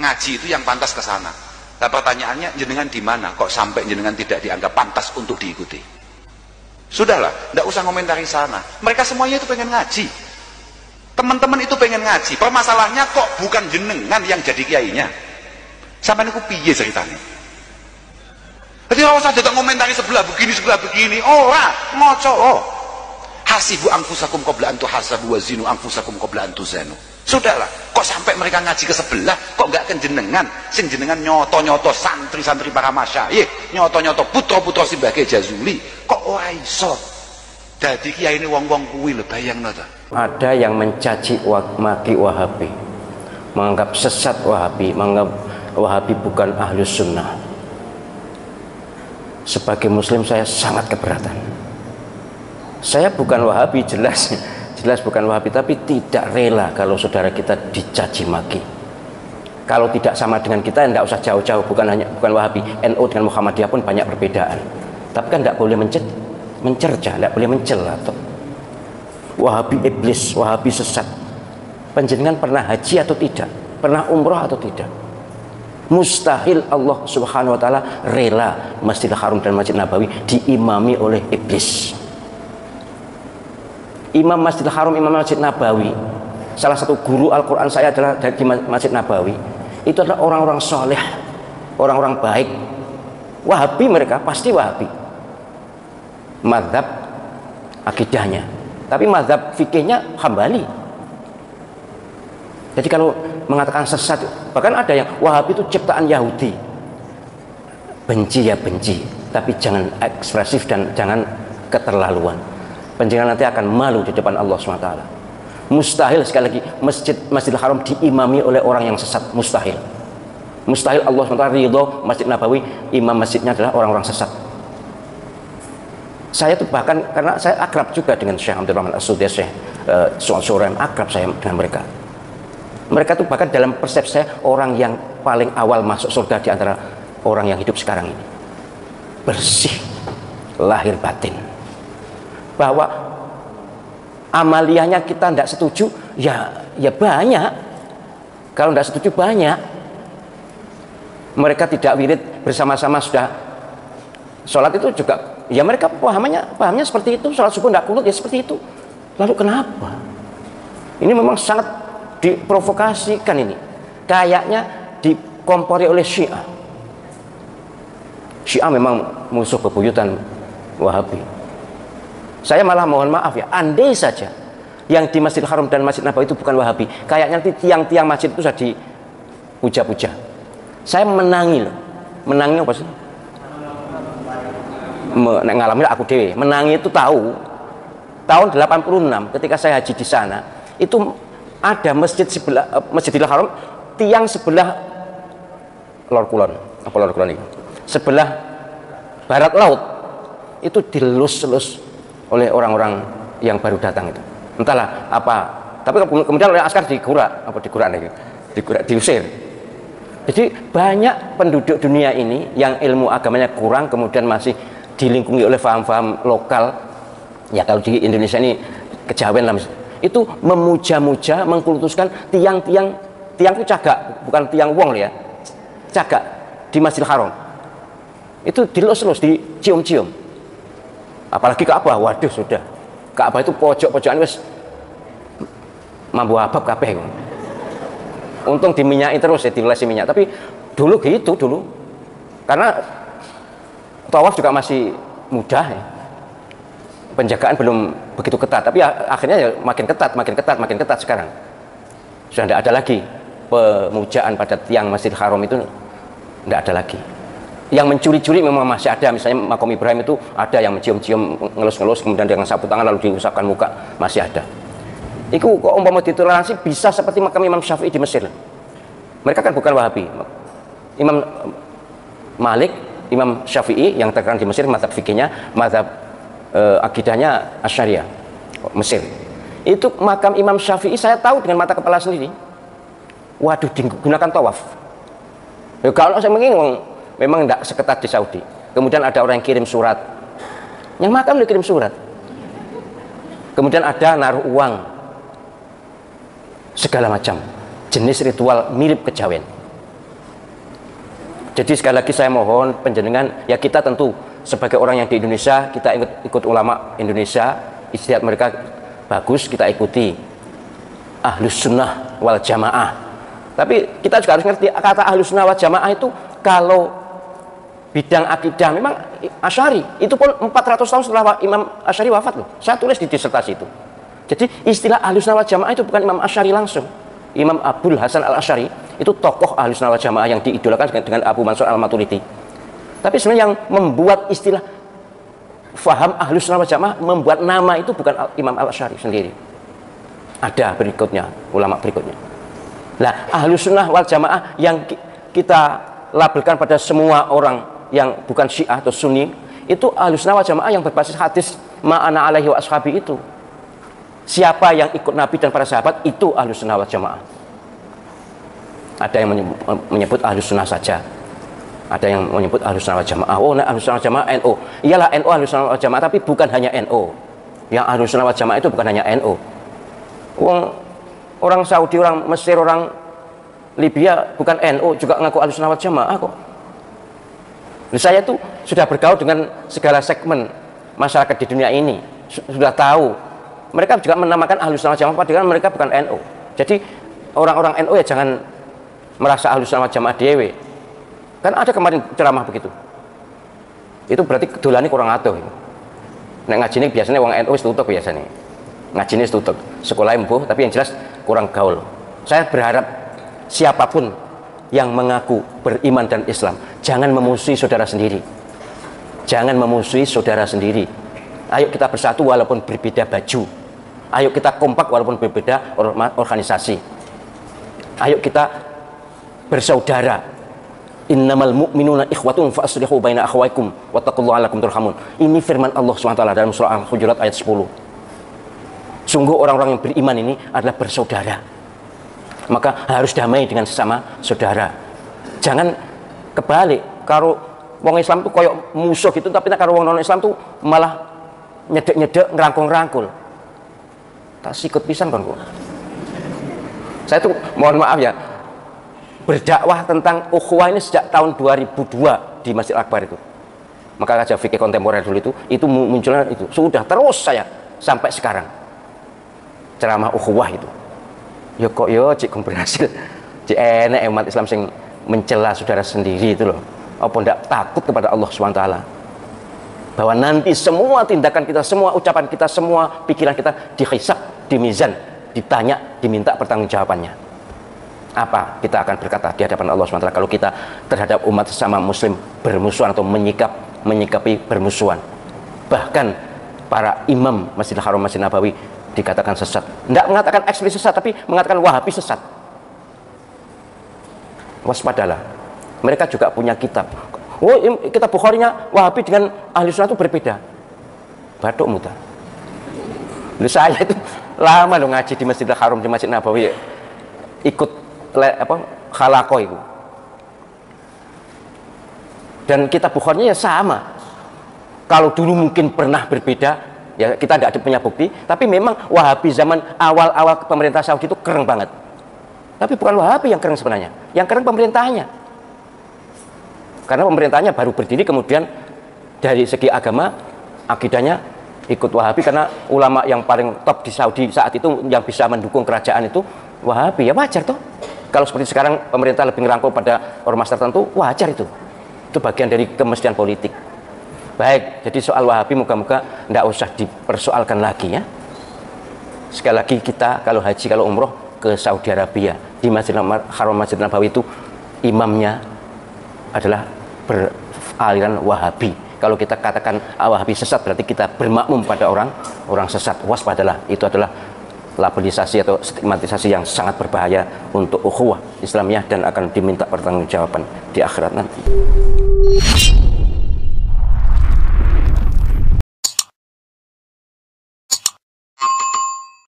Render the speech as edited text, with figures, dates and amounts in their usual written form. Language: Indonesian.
Ngaji itu yang pantas ke sana. Nah, pertanyaannya, jenengan di mana kok sampai jenengan tidak dianggap pantas untuk diikuti? Sudahlah, tidak usah komentari sana. Mereka semuanya itu pengen ngaji. Teman-teman itu pengen ngaji. Permasalahannya kok bukan jenengan yang jadi kiainya. Sampai niku piye ceritanya? Jadi ora usah datang komentari sebelah begini. Ora, ngoco. Hasibu anfusakum qabla an tuhasabu wa zinu anfusakum qabla an tuzanu. Sudahlah, kok sampai mereka ngaji ke sebelah, kok enggak ke jenengan? Sing jenengan nyoto-nyoto santri-santri para masyayikh, nyoto-nyoto putra-putra Simbah Jazuli, kok ora iso? Dadi kiai ini wong-wong kuwi lho, bayangno ta. Ada yang mencaci maki Wahabi, menganggap sesat Wahabi, menganggap Wahabi bukan ahlus sunnah. Sebagai muslim saya sangat keberatan. Saya bukan Wahabi, jelas bukan Wahabi, tapi tidak rela kalau saudara kita dicaci maki. Kalau tidak sama dengan kita, tidak usah jauh-jauh. Bukan Wahabi, NU dengan Muhammadiyah pun banyak perbedaan. Tapi kan tidak boleh mencerca, tidak boleh mencela. Wahabi iblis, Wahabi sesat. Panjenengan pernah haji atau tidak? Pernah umroh atau tidak? Mustahil Allah subhanahu wa ta'ala rela Masjidil Haram dan Masjid Nabawi diimami oleh iblis. Imam Masjidil Haram, Imam Masjid Nabawi, salah satu guru Al-Quran saya adalah dari Masjid Nabawi. Itu adalah orang-orang soleh, orang-orang baik. Wahabi mereka, pasti Wahabi mazhab akidahnya, tapi mazhab fikihnya Hambali. Jadi kalau mengatakan sesat, bahkan ada yang Wahabi itu ciptaan Yahudi. Benci ya benci, tapi jangan ekspresif dan jangan keterlaluan. Panjenengan nanti akan malu di depan Allah SWT. Mustahil, sekali lagi, Masjidil Haram diimami oleh orang yang sesat. Mustahil. Mustahil Allah SWT ridho Masjid Nabawi, imam masjidnya adalah orang-orang sesat. Saya tuh bahkan, karena saya akrab juga dengan Syekh Abdul Rahman As-Sudais, Syekh Soal-Soreem, akrab saya dengan mereka. Mereka tuh bahkan dalam persepsi saya orang yang paling awal masuk surga di antara orang yang hidup sekarang ini. Bersih lahir batin. Bahwa amaliyahnya kita tidak setuju, ya banyak. Kalau tidak setuju banyak. Mereka tidak wirid bersama-sama sudah sholat itu juga, ya mereka pahamnya seperti itu. Sholat subuh tidak kunut ya seperti itu. Lalu kenapa? Ini memang sangat diprovokasikan ini. Kayaknya dikompori oleh Syiah. Syiah memang musuh bebuyutan Wahabi. Saya malah mohon maaf ya, andai saja yang di Masjidil Haram dan Masjid Nabawi itu bukan Wahabi, kayaknya nanti tiang-tiang masjid itu sudah dipuja-puja. Saya menangi loh. Menangi apa sih? Ngalamin aku dewe. Menangi itu tahu. Tahun 86 ketika saya haji di sana, itu ada masjid sebelah Masjidil Haram, tiang sebelah Lor Kulon, apa Lor Kulon ini? Sebelah barat laut itu dilus-lus oleh orang-orang yang baru datang itu. Entahlah apa, tapi kemudian oleh askar diusir. Jadi banyak penduduk dunia ini yang ilmu agamanya kurang, kemudian masih dilingkungi oleh faham-faham lokal. Ya kalau di Indonesia ini kejawen lah, itu memuja-muja, mengkultuskan tiang-tiang itu cagak, bukan tiang wong ya, cagak di Masjidil Haram. Itu dilus-lus, dicium-cium. Apalagi Ka'bah, waduh sudah. Ka'bah itu pojok-pojokan wis mambu abab kabeh. Untung diminyaki terus ya, dilesi minyak. Tapi dulu gitu dulu. Karena tawaf juga masih mudah ya. Penjagaan belum begitu ketat, tapi akhirnya ya makin ketat sekarang. Sudah tidak ada lagi pemujaan pada tiang Masjidil Haram itu, tidak ada lagi. Yang mencuri-curi memang masih ada, misalnya makom Ibrahim itu ada yang mencium-cium, ngelus-ngelus, kemudian dengan sapu tangan lalu diusapkan muka, masih ada. Itu kok umpama ditoleransi bisa seperti makam Imam Syafi'i di Mesir. Mereka kan bukan Wahabi. Imam Malik, Imam Syafi'i yang terkenal di Mesir, mazhab fikihnya, mazhab akidahnya Asy'ariyah, Mesir. Itu makam Imam Syafi'i saya tahu dengan mata kepala sendiri. Waduh, digunakan tawaf. Ya, kalau saya mengingat memang tidak seketat di Saudi. Kemudian ada orang yang kirim surat, yang makam dikirim surat. Kemudian ada naruh uang. segala macam jenis ritual mirip kejawen. Jadi sekali lagi saya mohon penjenengan, ya kita tentu sebagai orang yang di Indonesia, kita ikut ulama Indonesia, ijtihad mereka bagus, kita ikuti. Ahlus sunnah wal jamaah. Tapi kita juga harus ngerti kata ahlus sunnah wal jamaah itu kalau bidang akidah memang Asy'ari, itu pun 400 tahun setelah Imam Asy'ari wafat loh. Saya tulis di disertasi itu. Jadi istilah ahlus sunnah wal jamaah itu bukan Imam Asy'ari langsung. Imam Abdul Hasan Al-Asy'ari itu tokoh ahlus sunnah wal jamaah yang diidolakan dengan Abu Mansur Al-Maturidi. Tapi sebenarnya yang membuat istilah faham ahlus sunnah wal jamaah, membuat nama itu bukan Imam Al-Asy'ari sendiri. Ada berikutnya, ulama berikutnya. Nah, ahlus sunnah wal jamaah yang kita labelkan pada semua orang yang bukan Syiah atau Sunni, itu ahlus sunnah wal jamaah yang berbasis hadis ma'ana alaihi wa ashabi itu. Siapa yang ikut Nabi dan para sahabat itu ahlus sunnah wal jamaah. Ada yang menyebut ahlus sunnah saja, ada yang menyebut ahlus sunnah wal jamaah. Oh, nah, ahlus sunnah wal jamaah NU. Iyalah NU ahlus sunnah wal jamaah, tapi bukan hanya NU. Yang ahlus sunnah wal jamaah itu bukan hanya NU. Orang Saudi, orang Mesir, orang Libya bukan NU juga ngaku ahlus sunnah wal jamaah kok. Saya tuh sudah bergaul dengan segala segmen masyarakat di dunia ini, sudah tahu. Mereka juga menamakan ahlus sunnah wal jamaah padahal mereka bukan NU. Jadi orang-orang NU ya jangan merasa ahlus sunnah wal jamaah dewe. Kan ada kemarin ceramah begitu. Itu berarti dolane kurang atuh. Nek ngajine biasanya wong NU wis tutuk biasanya. Ngajine wis tutuk. Sekolah embuh tapi yang jelas kurang gaul. Saya berharap siapapun yang mengaku beriman dan Islam, jangan memusuhi saudara sendiri. Jangan memusuhi saudara sendiri. Ayo kita bersatu walaupun berbeda baju. Ayo kita kompak walaupun berbeda organisasi. Ayo kita bersaudara. Innamal mu'minuna ikhwatun fa aslihu baina akhawaykum wattaqullaha la'allakum turhamun. Ini firman Allah SWT dalam surah Al-Hujurat ayat 10. Sungguh orang-orang yang beriman ini adalah bersaudara. Maka harus damai dengan sesama saudara. Jangan kebalik. Kalau wong Islam itu koyok musuh gitu, tapi kalau wong non Islam tuh malah nyedek-nyedek, ngerangkul-ngerangkul. Tak sikut pisan kan kok. Saya tuh mohon maaf ya, berdakwah tentang ukhuwah ini sejak tahun 2002 di Masjid Akbar itu. Maka kajian fikih kontemporer dulu itu munculnya itu. Sudah terus saya sampai sekarang. Ceramah ukhuwah itu. Ya kok yo cik berhasil. Cik enek umat Islam sing mencela saudara sendiri itu loh. Apa ndak takut kepada Allah SWT? Bahwa nanti semua tindakan kita, semua ucapan kita, semua pikiran kita dihisab, dimizan, ditanya, diminta pertanggungjawabannya. Apa kita akan berkata di hadapan Allah SWT kalau kita terhadap umat sesama muslim bermusuhan atau menyikapi bermusuhan? Bahkan para imam Masjidil Haram, Masjid Nabawi dikatakan sesat. Tidak mengatakan eksplisit sesat, tapi mengatakan Wahabi sesat. Waspadalah. Mereka juga punya kitab. Oh, kitab Bukharinya Wahabi dengan ahli sunnah itu berbeda. Batuk muta. Saya itu lama loh ngaji di Masjidil Haram, di Masjid Nabawi, ikut khalaqah itu. Dan kitab Bukharinya ya sama. Kalau dulu mungkin pernah berbeda, ya kita tidak punya bukti. Tapi memang Wahabi zaman awal-awal pemerintah Saudi itu keren banget. Tapi bukan Wahabi yang keren sebenarnya, yang keren pemerintahnya. Karena pemerintahnya baru berdiri, kemudian dari segi agama, akidahnya ikut Wahabi, karena ulama yang paling top di Saudi saat itu yang bisa mendukung kerajaan itu Wahabi. Ya wajar toh. Kalau seperti sekarang pemerintah lebih ngerangkul pada ormas tertentu, wajar itu. Itu bagian dari kemestian politik. Baik, jadi soal Wahabi moga-moga tidak usah dipersoalkan lagi ya. Sekali lagi kita kalau haji, kalau umroh ke Saudi Arabia, di Masjidil Haram, Masjid Nabawi itu imamnya adalah beraliran Wahabi. Kalau kita katakan Wahabi sesat, berarti kita bermakmum pada orang sesat. Waspadalah, itu adalah labelisasi atau stigmatisasi yang sangat berbahaya untuk ukhuwah Islamiyah dan akan diminta pertanggungjawaban di akhirat nanti.